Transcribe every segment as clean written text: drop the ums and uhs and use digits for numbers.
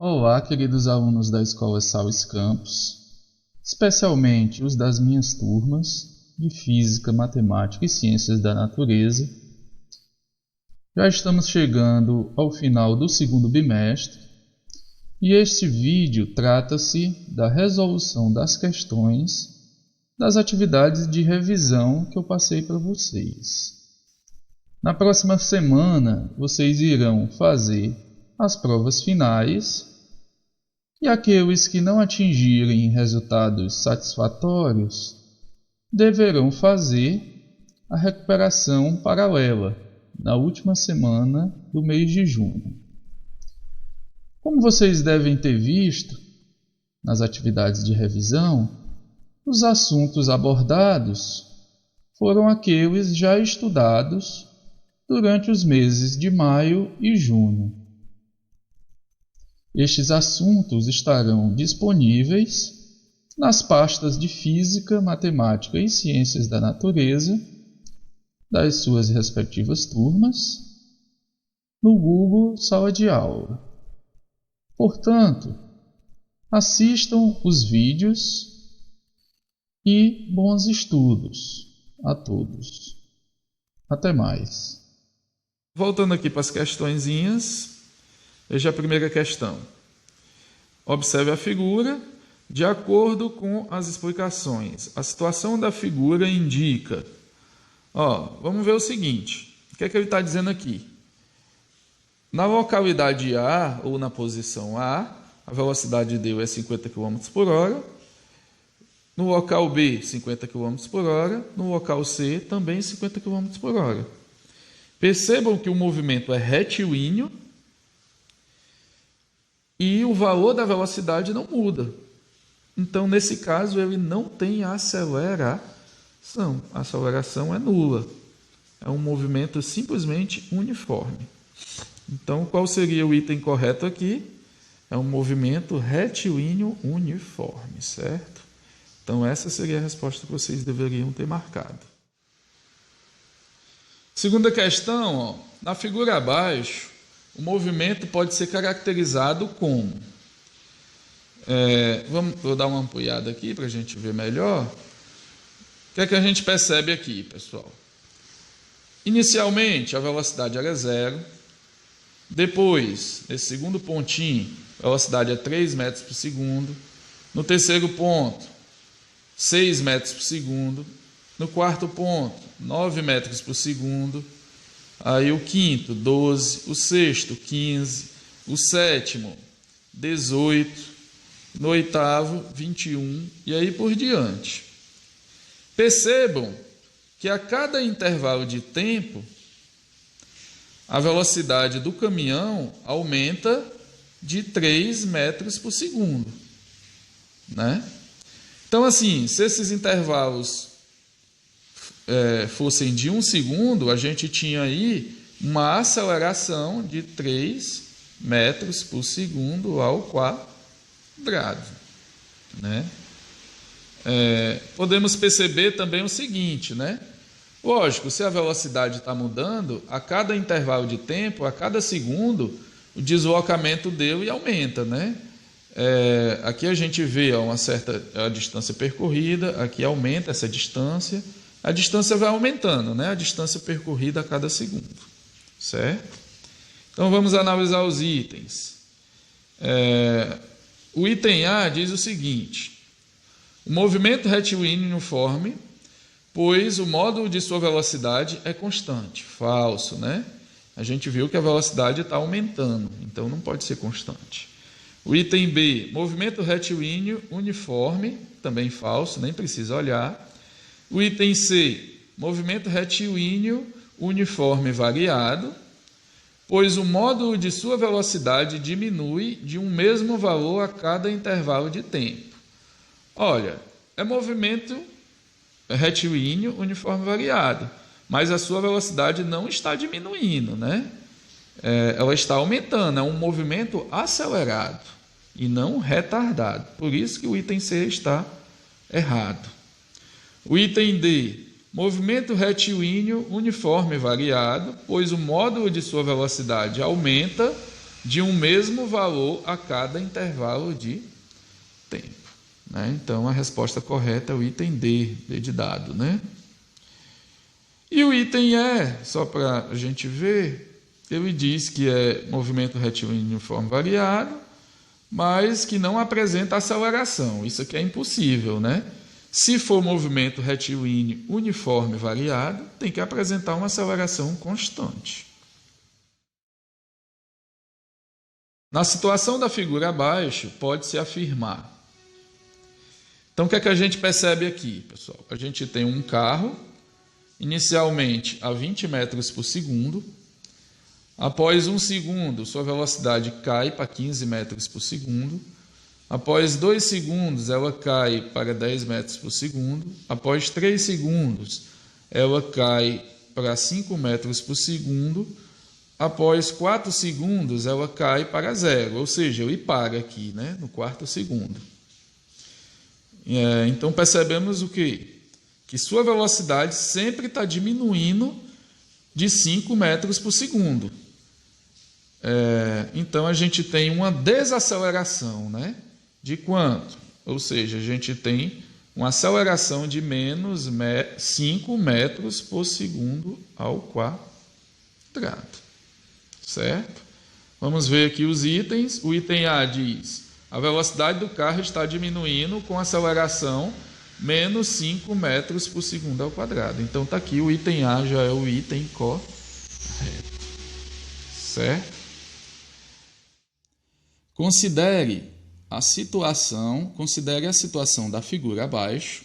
Olá, queridos alunos da Escola Sales Campos, especialmente os das minhas turmas de Física, Matemática e Ciências da Natureza. Já estamos chegando ao final do segundo bimestre e este vídeo trata-se da resolução das questões das atividades de revisão que eu passei para vocês. Na próxima semana, vocês irão fazer as provas finais e aqueles que não atingirem resultados satisfatórios deverão fazer a recuperação paralela na última semana do mês de junho. Como vocês devem ter visto nas atividades de revisão, os assuntos abordados foram aqueles já estudados durante os meses de maio e junho. Estes assuntos estarão disponíveis nas pastas de Física, Matemática e Ciências da Natureza das suas respectivas turmas no Google Sala de Aula. Portanto, assistam os vídeos e bons estudos a todos. Até mais. Voltando aqui para as questõezinhas, veja a primeira questão. Observe a figura. De acordo com as explicações, a situação da figura indica... vamos ver o seguinte. O que é que ele está dizendo aqui? Na localidade A, ou na posição A, a velocidade deu é 50 km por hora. No local B, 50 km por hora. No local C, também 50 km por hora. Percebam que o movimento é retilíneo e o valor da velocidade não muda. Então, nesse caso, ele não tem aceleração. A aceleração é nula. É um movimento simplesmente uniforme. Então, qual seria o item correto aqui? É um movimento retilíneo uniforme, certo? Então, essa seria a resposta que vocês deveriam ter marcado. Segunda questão, na figura abaixo, o movimento pode ser caracterizado como... vou dar uma ampliada aqui para a gente ver melhor. O que é que a gente percebe aqui, pessoal? Inicialmente, a velocidade era 0. Depois, nesse segundo pontinho, a velocidade é 3 metros por segundo. No terceiro ponto, 6 metros por segundo. No quarto ponto, 9 metros por segundo. Aí o quinto, 12. O sexto, 15. O sétimo, 18. No oitavo, 21. E aí por diante. Percebam que a cada intervalo de tempo, a velocidade do caminhão aumenta de 3 metros por segundo, né? Então, assim, se esses intervalos fossem de 1 segundo, a gente tinha aí uma aceleração de 3 metros por segundo ao quadrado, né? Podemos perceber também o seguinte, né? Lógico, se a velocidade está mudando, a cada intervalo de tempo, a cada segundo, o deslocamento dele aumenta, né? Aqui a gente vê a distância percorrida, aqui aumenta essa distância, a distância vai aumentando, né? A distância percorrida a cada segundo, certo? Então vamos analisar os itens. O item A diz o seguinte: o movimento retilíneo uniforme, pois o módulo de sua velocidade é constante. Falso, né? A gente viu que a velocidade está aumentando, então não pode ser constante. O item B, movimento retilíneo uniforme, também falso, nem precisa olhar. O item C, movimento retilíneo uniforme variado, pois o módulo de sua velocidade diminui de um mesmo valor a cada intervalo de tempo. Olha, é movimento retilíneo uniforme variado, mas a sua velocidade não está diminuindo, né? Ela está aumentando, é um movimento acelerado e não retardado. Por isso que o item C está errado. O item D, movimento retilíneo uniforme variado, pois o módulo de sua velocidade aumenta de um mesmo valor a cada intervalo de tempo. Né? Então, a resposta correta é o item D de dado. Né? E o item E, só para a gente ver, ele diz que é movimento retilíneo uniforme variado, mas que não apresenta aceleração. Isso aqui é impossível, né? Se for movimento retilíneo uniforme variado, tem que apresentar uma aceleração constante. Na situação da figura abaixo, pode-se afirmar. Então, o que é que a gente percebe aqui, pessoal? A gente tem um carro, inicialmente a 20 metros por segundo. Após 1 segundo, sua velocidade cai para 15 metros por segundo. Após 2 segundos, ela cai para 10 metros por segundo. Após 3 segundos, ela cai para 5 metros por segundo. Após 4 segundos, ela cai para 0, ou seja, ele para aqui, né, no 4º segundo. Então, percebemos o quê? Que sua velocidade sempre está diminuindo de 5 metros por segundo. Então, a gente tem uma desaceleração, né? De quanto? Ou seja, a gente tem uma aceleração de menos 5 metros por segundo ao quadrado. Certo? Vamos ver aqui os itens. O item A diz: a velocidade do carro está diminuindo com aceleração menos 5 metros por segundo ao quadrado. Então, está aqui, o item A já é o item correto. Certo? Considere a situação da figura abaixo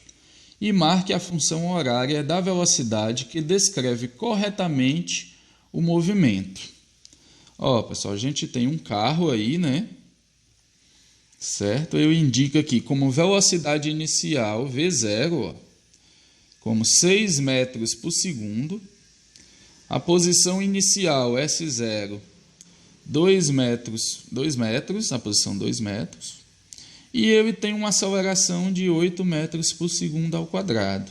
e marque a função horária da velocidade que descreve corretamente o movimento. Ó, pessoal, a gente tem um carro aí, né? Certo? Eu indico aqui como velocidade inicial V0, ó, como 6 metros por segundo. A posição inicial S0, 2 metros, na posição 2 metros. E ele tem uma aceleração de 8 metros por segundo ao quadrado.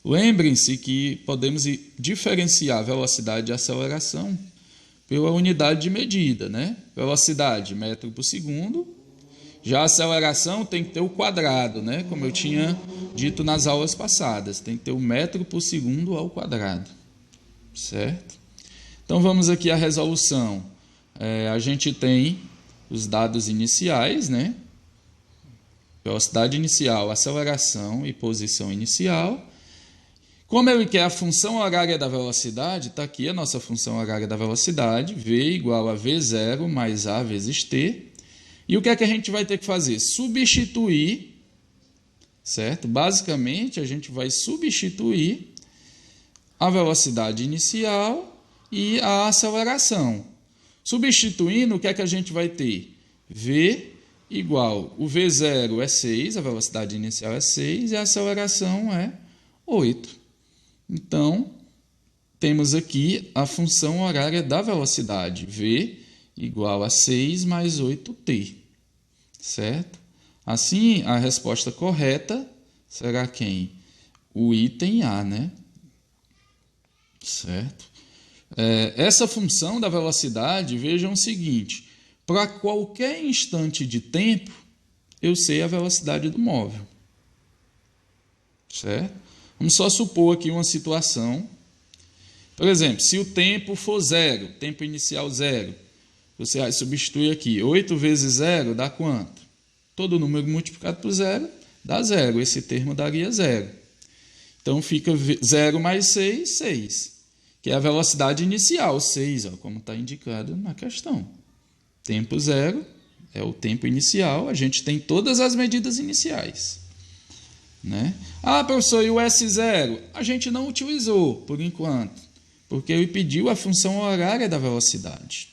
Lembrem-se que podemos diferenciar a velocidade e a aceleração pela unidade de medida, né? Velocidade, metro por segundo. Já a aceleração tem que ter o quadrado, né? Como eu tinha dito nas aulas passadas, tem que ter o metro por segundo ao quadrado. Certo? Então, vamos aqui à resolução. A gente tem os dados iniciais, né? Velocidade inicial, aceleração e posição inicial. Como ele quer a função horária da velocidade, está aqui a nossa função horária da velocidade, V igual a V0 mais A vezes T. E o que é que a gente vai ter que fazer? Substituir, certo? Basicamente, a gente vai substituir a velocidade inicial e a aceleração. Substituindo, o que é que a gente vai ter? V igual, o V0 é 6, a velocidade inicial é 6 e a aceleração é 8. Então, temos aqui a função horária da velocidade, V igual a 6 mais 8t, certo? Assim, a resposta correta será quem? O item A, né? Certo? Essa função da velocidade, vejam o seguinte, para qualquer instante de tempo, eu sei a velocidade do móvel. Certo? Vamos só supor aqui uma situação. Por exemplo, se o tempo for 0, tempo inicial 0, você vai substituir aqui. 8 vezes 0 dá quanto? Todo número multiplicado por 0 dá 0. Esse termo daria 0. Então, fica 0 mais 6, 6. Que é a velocidade inicial, 6, ó, como está indicado na questão. Tempo 0 é o tempo inicial. A gente tem todas as medidas iniciais. Né? Ah, professor, e o S0? A gente não utilizou, por enquanto, porque ele pediu a função horária da velocidade.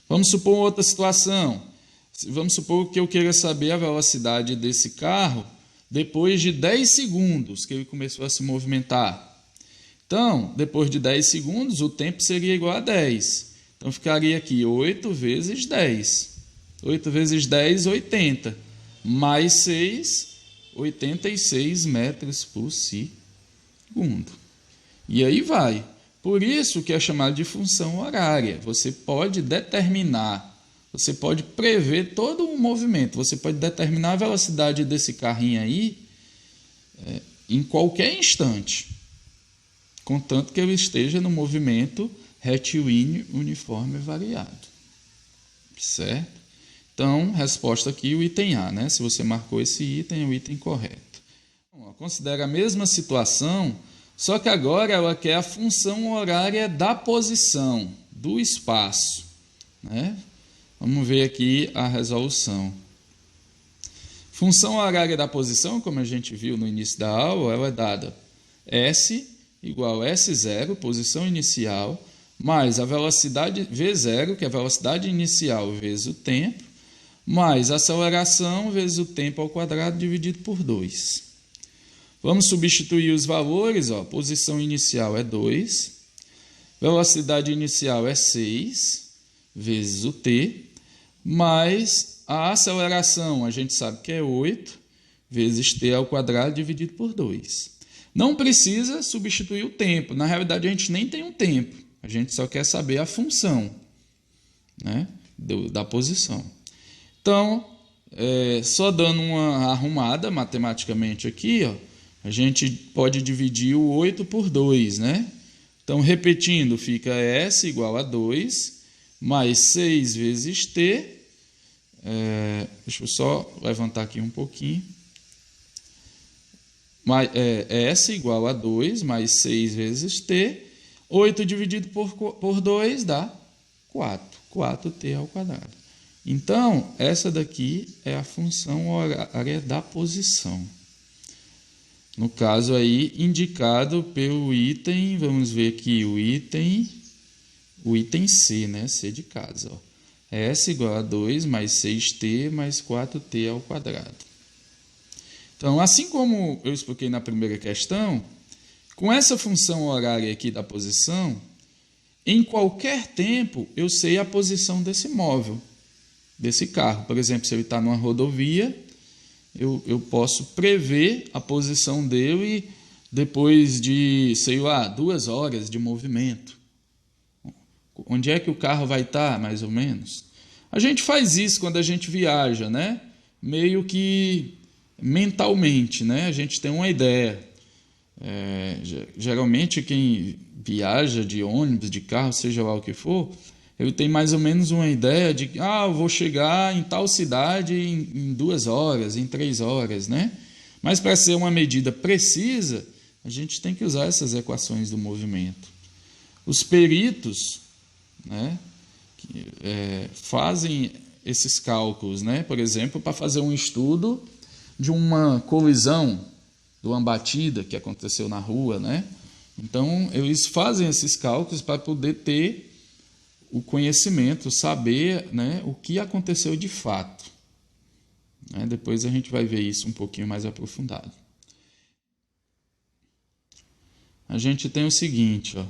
Vamos supor outra situação. Vamos supor que eu queira saber a velocidade desse carro depois de 10 segundos que ele começou a se movimentar. Então, depois de 10 segundos, o tempo seria igual a 10. Então, ficaria aqui 8 vezes 10. 8 vezes 10, 80. Mais 6, 86 metros por segundo. E aí vai. Por isso que é chamado de função horária. Você pode determinar, você pode prever todo um movimento, você pode determinar a velocidade desse carrinho aí em qualquer instante, contanto que ele esteja no movimento retilíneo uniforme variado. Certo? Então, resposta aqui, o item A, né? Se você marcou esse item, é o item correto. Bom, considera a mesma situação, só que agora ela quer a função horária da posição, do espaço, né? Vamos ver aqui a resolução. Função horária da posição, como a gente viu no início da aula, ela é dada S igual a S0, posição inicial, mais a velocidade V0, que é a velocidade inicial vezes o tempo, mais a aceleração vezes o tempo ao quadrado dividido por 2. Vamos substituir os valores, ó. Posição inicial é 2, velocidade inicial é 6 vezes o t, mais a aceleração, a gente sabe que é 8 vezes t ao quadrado dividido por 2. Não precisa substituir o tempo, na realidade a gente nem tem um tempo, a gente só quer saber a função, né, da posição. Então, só dando uma arrumada matematicamente aqui, ó, a gente pode dividir o 8 por 2, né? Então, repetindo, fica S igual a 2, mais 6 vezes T. Deixa eu só levantar aqui um pouquinho. S igual a 2, mais 6 vezes T. 8 dividido por 2 dá 4. 4T ao quadrado. Então, essa daqui é a função horária da posição. No caso aí, indicado pelo item, vamos ver aqui o item C, né? C de casa. Ó. S igual a 2 mais 6t mais 4t ao quadrado. Então, assim como eu expliquei na primeira questão, com essa função horária aqui da posição, em qualquer tempo eu sei a posição desse móvel, desse carro. Por exemplo, se ele está numa rodovia, eu posso prever a posição dele depois de, sei lá, 2 horas de movimento. Onde é que o carro vai estar, mais ou menos? A gente faz isso quando a gente viaja, né? Meio que mentalmente, né? A gente tem uma ideia. Geralmente quem viaja de ônibus, de carro, seja lá o que for, ele tem mais ou menos uma ideia de que eu vou chegar em tal cidade em 2 horas, em 3 horas, né? Mas para ser uma medida precisa, a gente tem que usar essas equações do movimento. Os peritos, né, fazem esses cálculos, né? Por exemplo, para fazer um estudo de uma colisão, de uma batida que aconteceu na rua, né? Então, eles fazem esses cálculos para poder ter o conhecimento, saber, né, o que aconteceu de fato. Depois a gente vai ver isso um pouquinho mais aprofundado. A gente tem o seguinte, ó,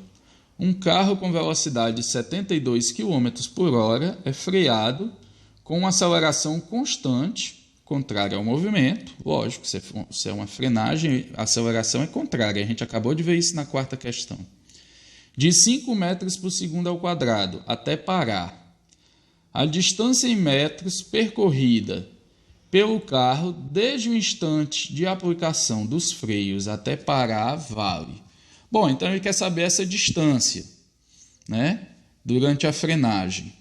um carro com velocidade de 72 km por hora é freado com uma aceleração constante, contrária ao movimento. Lógico, se é uma frenagem, a aceleração é contrária. A gente acabou de ver isso na quarta questão. De 5 metros por segundo ao quadrado até parar. A distância em metros percorrida pelo carro desde o instante de aplicação dos freios até parar vale. Bom, então ele quer saber essa distância, né, durante a frenagem.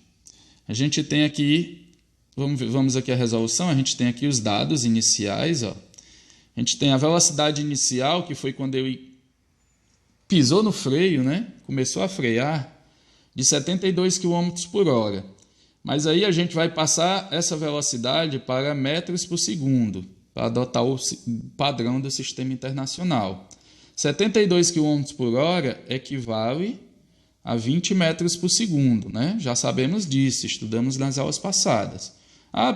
A gente tem aqui, vamos aqui a resolução, a gente tem aqui os dados iniciais. Ó. A gente tem a velocidade inicial, que foi quando ele pisou no freio, né? Começou a frear, de 72 km por hora. Mas aí a gente vai passar essa velocidade para metros por segundo, para adotar o padrão do sistema internacional. 72 km por hora equivale a 20 metros por segundo, né? Já sabemos disso, estudamos nas aulas passadas.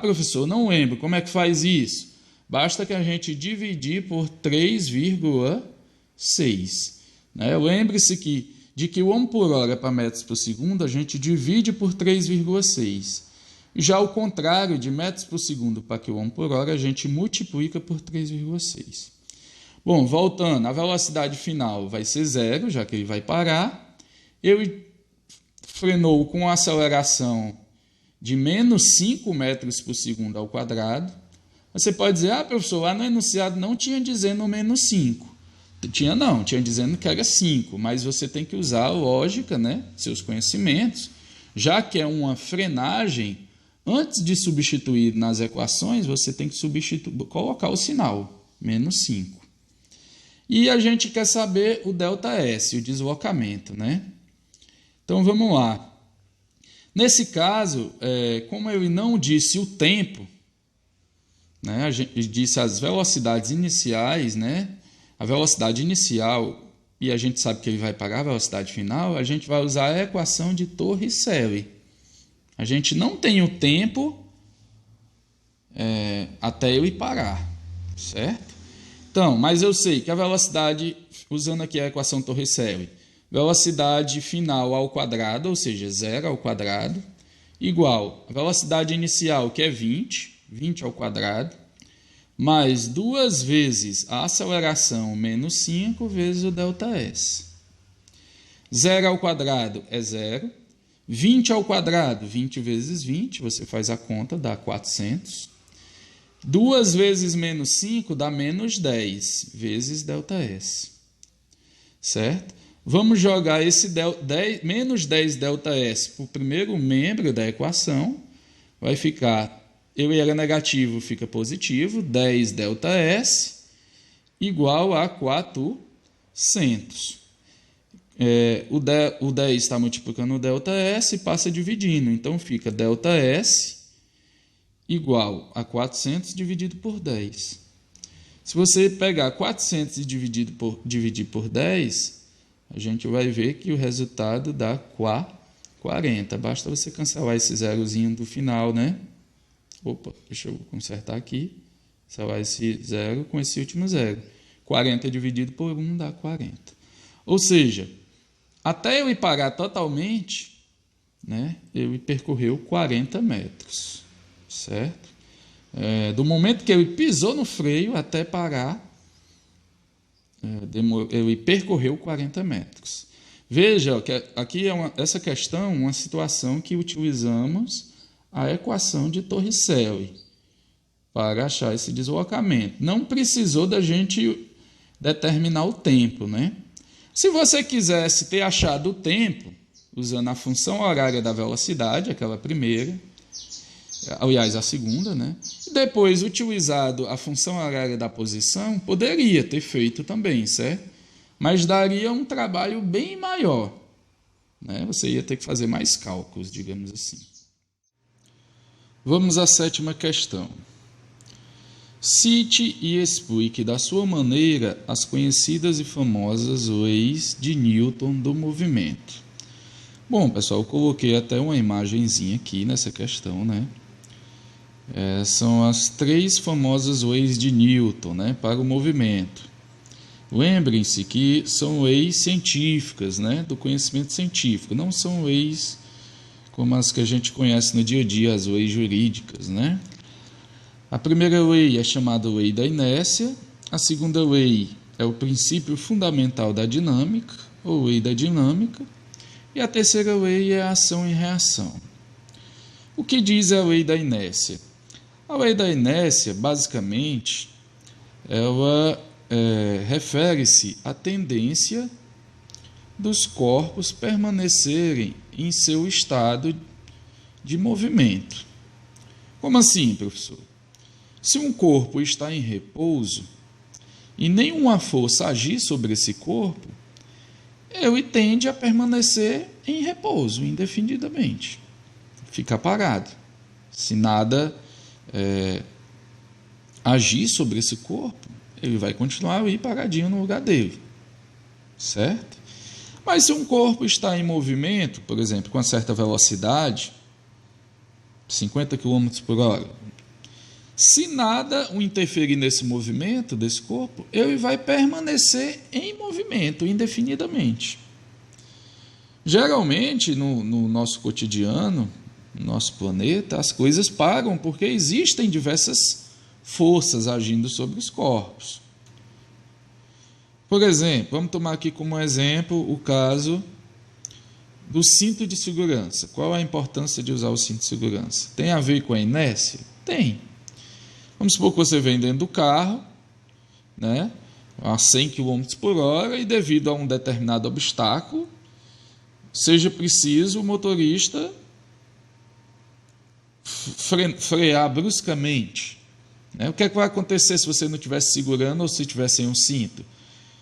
Professor, não lembro, como é que faz isso? Basta que a gente dividir por 3,6. Lembre-se que de km por hora para metros por segundo, a gente divide por 3,6. Já ao contrário, de metros por segundo para km por hora, a gente multiplica por 3,6. Bom, voltando, a velocidade final vai ser 0, já que ele vai parar. ele frenou com aceleração de menos 5 metros por segundo ao quadrado. Você pode dizer, professor, lá no enunciado não tinha dizendo menos 5. Tinha dizendo que era 5, mas você tem que usar a lógica, né, seus conhecimentos, já que é uma frenagem. Antes de substituir nas equações, você tem que colocar o sinal, menos 5. E a gente quer saber o ΔS, o deslocamento, né? Então, vamos lá. Nesse caso, como eu não disse o tempo, né, a gente disse as velocidades iniciais, né? A velocidade inicial, e a gente sabe que ele vai pagar a velocidade final, a gente vai usar a equação de Torricelli. A gente não tem o tempo até ele parar, certo? Então, mas eu sei que a velocidade, usando aqui a equação Torricelli, velocidade final ao quadrado, ou seja, 0 ao quadrado, igual a velocidade inicial, que é 20 ao quadrado, mais 2 vezes a aceleração menos 5 vezes o ΔS. 0 ao quadrado é 0. 20 ao quadrado, 20 vezes 20, você faz a conta, dá 400. 2 vezes menos 5 dá menos 10 vezes ΔS. Certo? Vamos jogar esse menos 10 ΔS para o primeiro membro da equação. Vai ficar, ele era negativo, fica positivo, 10 ΔS igual a 400. O 10 está multiplicando o ΔS e passa dividindo. Então, fica ΔS igual a 400 dividido por 10. Se você pegar 400 e dividir por 10, a gente vai ver que o resultado dá 40. Basta você cancelar esse zerozinho do final, né? Opa, deixa eu consertar aqui. Cancelar esse zero com esse último zero. 40 dividido por 1 dá 40. Ou seja, até ele parar totalmente, né, ele percorreu 40 metros, certo? Do momento que ele pisou no freio até parar, ele percorreu 40 metros. Veja que aqui essa questão é uma situação que utilizamos a equação de Torricelli para achar esse deslocamento. Não precisou da gente determinar o tempo, né? Se você quisesse ter achado o tempo, usando a função horária da velocidade, aquela primeira, aliás, a segunda, né? E depois utilizado a função horária da posição, poderia ter feito também, certo? Mas daria um trabalho bem maior, né? Você ia ter que fazer mais cálculos, digamos assim. Vamos à 7ª questão. Cite e explique da sua maneira as conhecidas e famosas leis de Newton do movimento. Bom, pessoal, eu coloquei até uma imagenzinha aqui nessa questão, né? São as 3 famosas leis de Newton, né, para o movimento. Lembrem-se que são leis científicas, né, do conhecimento científico, não são leis como as que a gente conhece no dia a dia, as leis jurídicas, né? A primeira lei é chamada lei da inércia, a segunda lei é o princípio fundamental da dinâmica, ou lei da dinâmica, e a terceira lei é a ação e reação. O que diz a lei da inércia? A lei da inércia, basicamente, ela refere-se à tendência dos corpos permanecerem em seu estado de movimento. Como assim, professor? Se um corpo está em repouso e nenhuma força agir sobre esse corpo, ele tende a permanecer em repouso indefinidamente, fica parado. Se nada agir sobre esse corpo, ele vai continuar ali paradinho no lugar dele, certo? Mas se um corpo está em movimento, por exemplo, com uma certa velocidade, 50 km por hora, se nada o interferir nesse movimento desse corpo, ele vai permanecer em movimento indefinidamente. Geralmente, no nosso cotidiano, no nosso planeta, as coisas param porque existem diversas forças agindo sobre os corpos. Por exemplo, vamos tomar aqui como exemplo o caso do cinto de segurança. Qual a importância de usar o cinto de segurança? Tem a ver com a inércia? Tem. Vamos supor que você vem dentro do carro, né, a 100 km por hora, e devido a um determinado obstáculo, seja preciso o motorista frear bruscamente. O que é que vai acontecer se você não estivesse segurando ou se estivesse sem um cinto?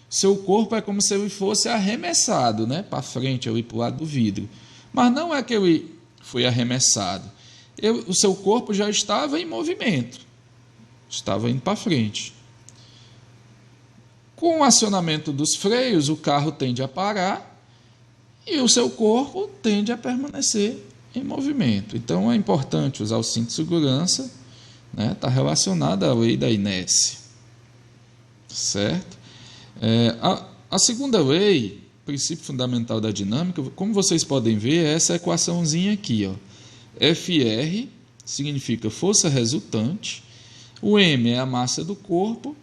Seu corpo é como se ele fosse arremessado, né, para frente, ali para o lado do vidro. Mas não é que ele foi arremessado. O seu corpo já estava em movimento. Estava indo para frente. Com o acionamento dos freios, o carro tende a parar e o seu corpo tende a permanecer em movimento. Então é importante usar o cinto de segurança, né? Está relacionado à lei da inércia. Certo? A segunda lei, princípio fundamental da dinâmica, como vocês podem ver, é essa equaçãozinha aqui, ó. FR significa força resultante, o M é a massa do corpo,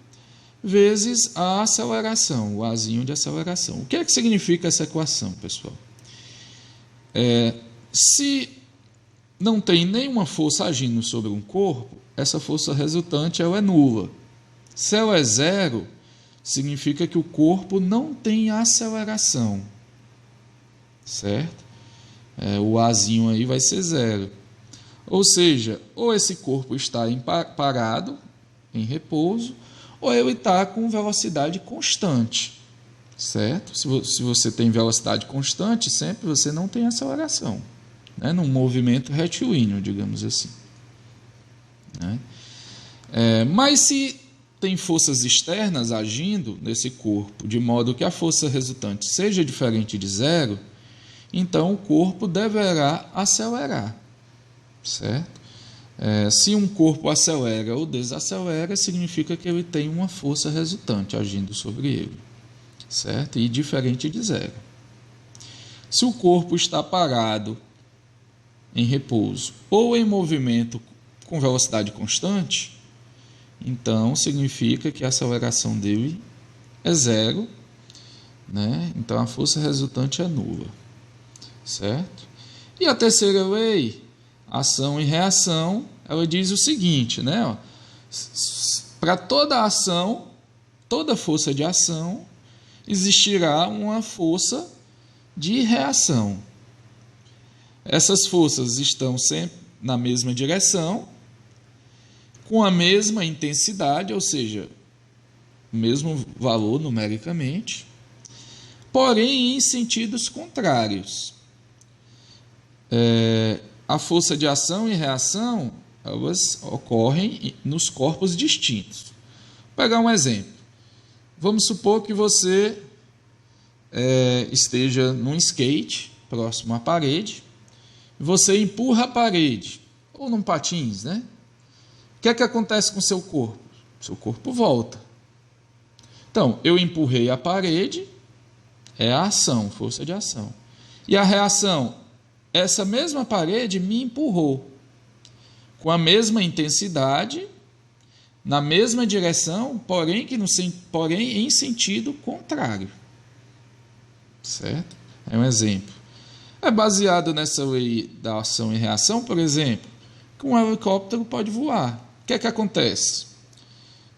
vezes a aceleração, o Azinho de aceleração. O que é que significa essa equação, pessoal? Se não tem nenhuma força agindo sobre um corpo, essa força resultante ela é nula. Se ela é zero, significa que o corpo não tem aceleração, certo? O Azinho aí vai ser zero. Ou seja, ou esse corpo está parado, em repouso, ou ele está com velocidade constante, certo? Se você tem velocidade constante, sempre você não tem aceleração, né? Num movimento retilíneo, digamos assim, né? Mas se tem forças externas agindo nesse corpo, de modo que a força resultante seja diferente de zero, então o corpo deverá acelerar, certo? Se um corpo acelera ou desacelera, significa que ele tem uma força resultante agindo sobre ele, certo? E diferente de zero. Se o corpo está parado, em repouso, ou em movimento com velocidade constante, então significa que a aceleração dele é zero, né? Então a força resultante é nula, certo? E a terceira lei, ação e reação, ela diz o seguinte, né? Para toda ação, toda força de ação, existirá uma força de reação. Essas forças estão sempre na mesma direção, com a mesma intensidade, ou seja, o mesmo valor numericamente, porém em sentidos contrários. A força de ação e reação, elas ocorrem nos corpos distintos. Vou pegar um exemplo. Vamos supor que você esteja num skate, próximo à parede, e você empurra a parede, ou num patins, né? O que é que acontece com o seu corpo? Seu corpo volta. Então, eu empurrei a parede, é a ação, força de ação. E a reação, essa mesma parede me empurrou, com a mesma intensidade, na mesma direção, porém em sentido contrário. Certo? É um exemplo. É baseado nessa lei da ação e reação, por exemplo, que um helicóptero pode voar. O que é que acontece?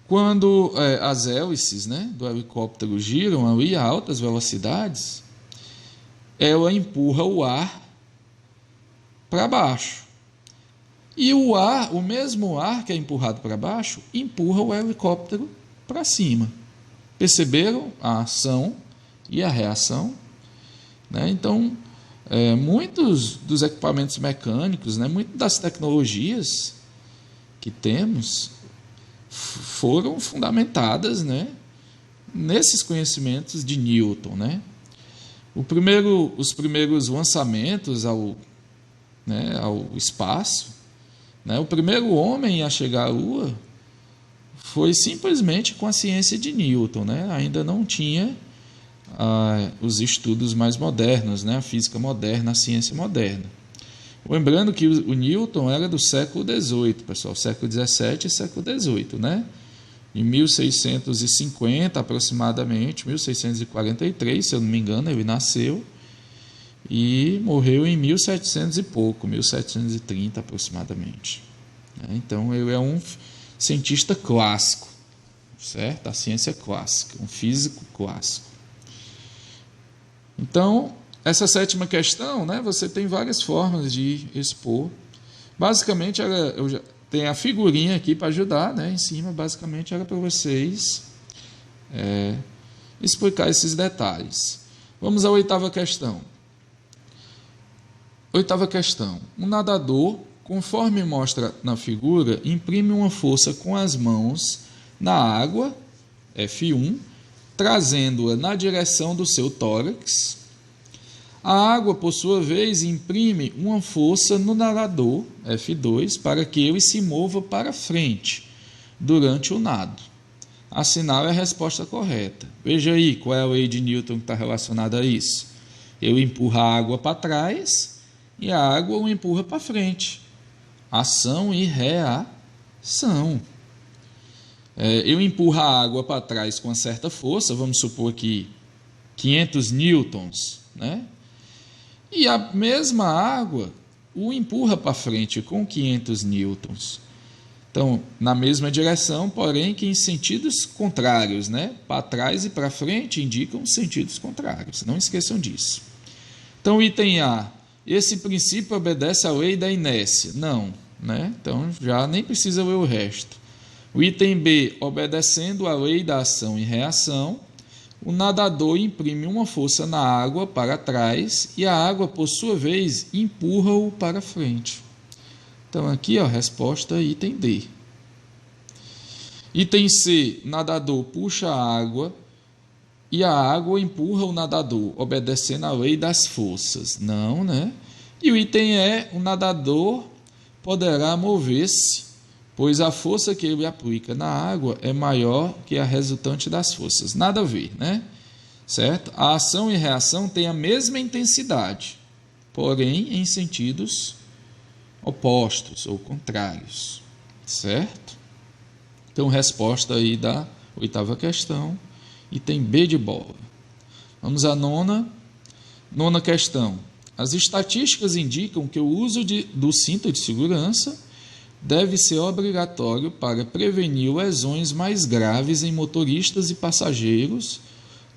Quando as hélices, né, do helicóptero giram ali a altas velocidades, ela empurra o ar para baixo. E o mesmo ar que é empurrado para baixo, empurra o helicóptero para cima. Perceberam a ação e a reação? Né? Então, muitos dos equipamentos mecânicos, né, muitas das tecnologias que temos foram fundamentadas, né, nesses conhecimentos de Newton. Né? Os primeiros lançamentos ao espaço, né, o primeiro homem a chegar à Lua foi simplesmente com a ciência de Newton. Né? Ainda não tinha os estudos mais modernos, né? A física moderna, a ciência moderna. Lembrando que o Newton era do século XVIII, pessoal, século XVII e século XVIII, né? Em 1650, aproximadamente, 1643, se eu não me engano, ele nasceu. e morreu em 1700 e pouco, 1730 aproximadamente. Então ele é um cientista clássico, certo? A ciência clássica, um físico clássico. Então, essa sétima questão, né, você tem várias formas de expor. Basicamente, eu já tenho a figurinha aqui para ajudar, né, em cima. Basicamente, era para vocês explicar esses detalhes. Vamos à oitava questão. Oitava questão. Um nadador, conforme mostra na figura, imprime uma força com as mãos na água, F1, trazendo-a na direção do seu tórax. A água, por sua vez, imprime uma força no nadador, F2, para que ele se mova para frente durante o nado. Assinale a resposta correta. Veja aí qual é a lei de Newton que está relacionada a isso. Ele empurra a água para trás e a água o empurra para frente. Ação e reação. Eu empurro a água para trás com uma certa força, vamos supor que 500 newtons, né? E a mesma água o empurra para frente com 500 newtons. Então, na mesma direção, porém que em sentidos contrários, né? Para trás e para frente indicam sentidos contrários, não esqueçam disso. Então, item A, esse princípio obedece à lei da inércia? Não, né? Então já nem precisa ler o resto. O item B, obedecendo à lei da ação e reação, o nadador imprime uma força na água para trás e a água, por sua vez, empurra-o para frente. Então, aqui, a resposta é item D. Item C, nadador puxa a água e a água empurra o nadador, obedecendo à lei das forças. Não, né? E o item E, o nadador poderá mover-se, pois a força que ele aplica na água é maior que a resultante das forças. Nada a ver, né? Certo? A ação e reação têm a mesma intensidade, porém em sentidos opostos ou contrários. Certo? Então, resposta aí da oitava questão, item B de bola. Vamos à nona. Nona questão. As estatísticas indicam que o uso do cinto de segurança deve ser obrigatório para prevenir lesões mais graves em motoristas e passageiros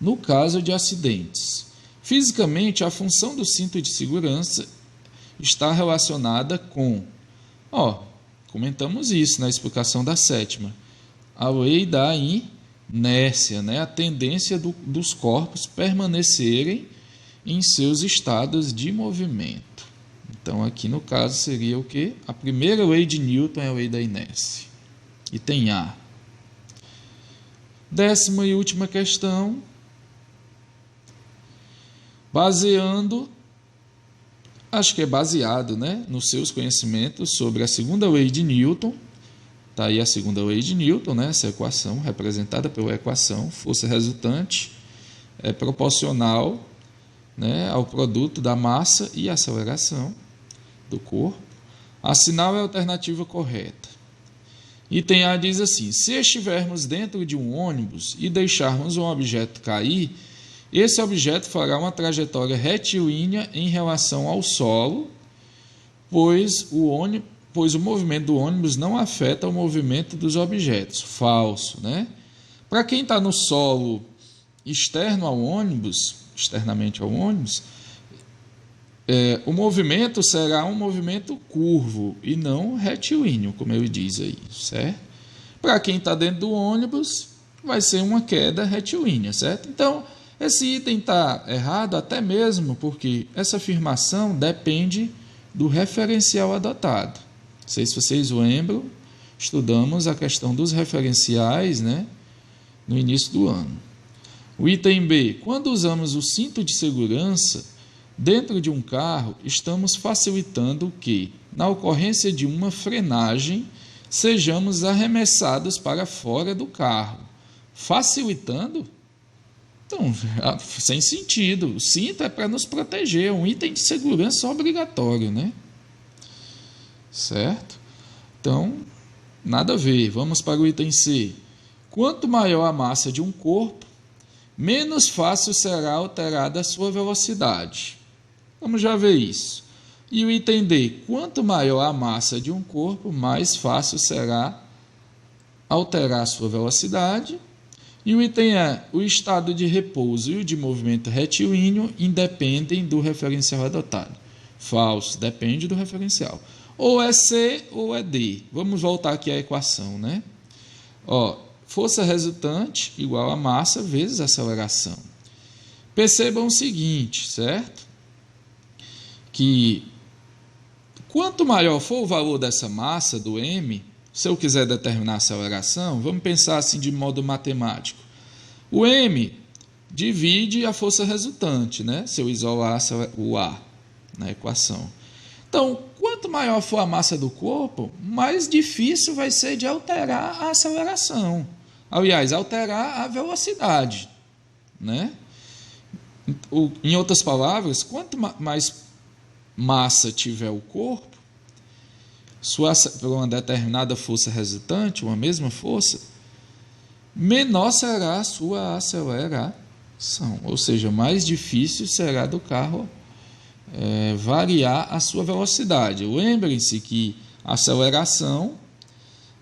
no caso de acidentes. Fisicamente, a função do cinto de segurança está relacionada com, comentamos isso na explicação da sétima, a lei da inércia, né? A tendência dos corpos permanecerem em seus estados de movimento. Então, aqui no caso seria o quê? A primeira lei de Newton é a lei da inércia. Item A. Décima e última questão. Acho que é baseado, né, nos seus conhecimentos sobre a segunda lei de Newton. Está aí a segunda lei de Newton, né, essa equação representada pela equação, força resultante é proporcional, né, ao produto da massa e aceleração do corpo. Assinale a alternativa correta. Item A diz assim: se estivermos dentro de um ônibus e deixarmos um objeto cair, esse objeto fará uma trajetória retilínea em relação ao solo, pois o movimento do ônibus não afeta o movimento dos objetos. Falso, né? Para quem está no solo externamente ao ônibus, o movimento será um movimento curvo e não retilíneo, como ele diz aí, certo? Para quem está dentro do ônibus, vai ser uma queda retilínea, certo? Então, esse item está errado até mesmo porque essa afirmação depende do referencial adotado. Não sei se vocês lembram, estudamos a questão dos referenciais, né, no início do ano. O item B, quando usamos o cinto de segurança dentro de um carro, estamos facilitando que, na ocorrência de uma frenagem, sejamos arremessados para fora do carro. Facilitando? Então, sem sentido. O cinto é para nos proteger, é um item de segurança obrigatório, né? Certo? Então, nada a ver. Vamos para o item C. Quanto maior a massa de um corpo, menos fácil será alterada a sua velocidade. Vamos já ver isso. E o item D, quanto maior a massa de um corpo, mais fácil será alterar a sua velocidade. E o item E, o estado de repouso e o de movimento retilíneo independem do referencial adotado. Falso, depende do referencial. Ou é C ou é D. Vamos voltar aqui à equação, né? Ó, força resultante igual a massa vezes aceleração. Percebam o seguinte, certo? Que quanto maior for o valor dessa massa, do m, se eu quiser determinar a aceleração, vamos pensar assim de modo matemático. O m divide a força resultante, né? Se eu isolar o A na equação. Então, quanto maior for a massa do corpo, mais difícil vai ser de alterar a aceleração. Aliás, alterar a velocidade, né? Em outras palavras, quanto mais massa tiver o corpo, por uma determinada força resultante, uma mesma força, menor será a sua aceleração. Ou seja, mais difícil será do carro variar a sua velocidade. Lembrem-se que a aceleração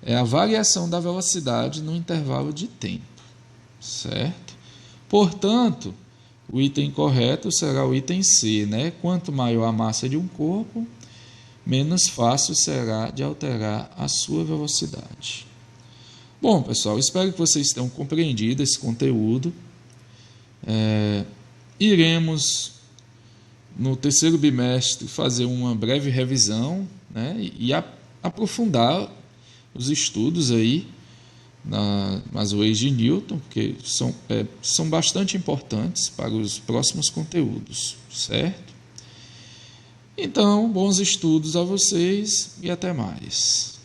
é a variação da velocidade no intervalo de tempo, certo? Portanto, o item correto será o item C, né? Quanto maior a massa de um corpo, menos fácil será de alterar a sua velocidade. Bom, pessoal, espero que vocês tenham compreendido esse conteúdo. Iremos, no terceiro bimestre, fazer uma breve revisão, né? E aprofundar os estudos aí nas leis de Newton, porque são bastante importantes para os próximos conteúdos, certo? Então, bons estudos a vocês e até mais.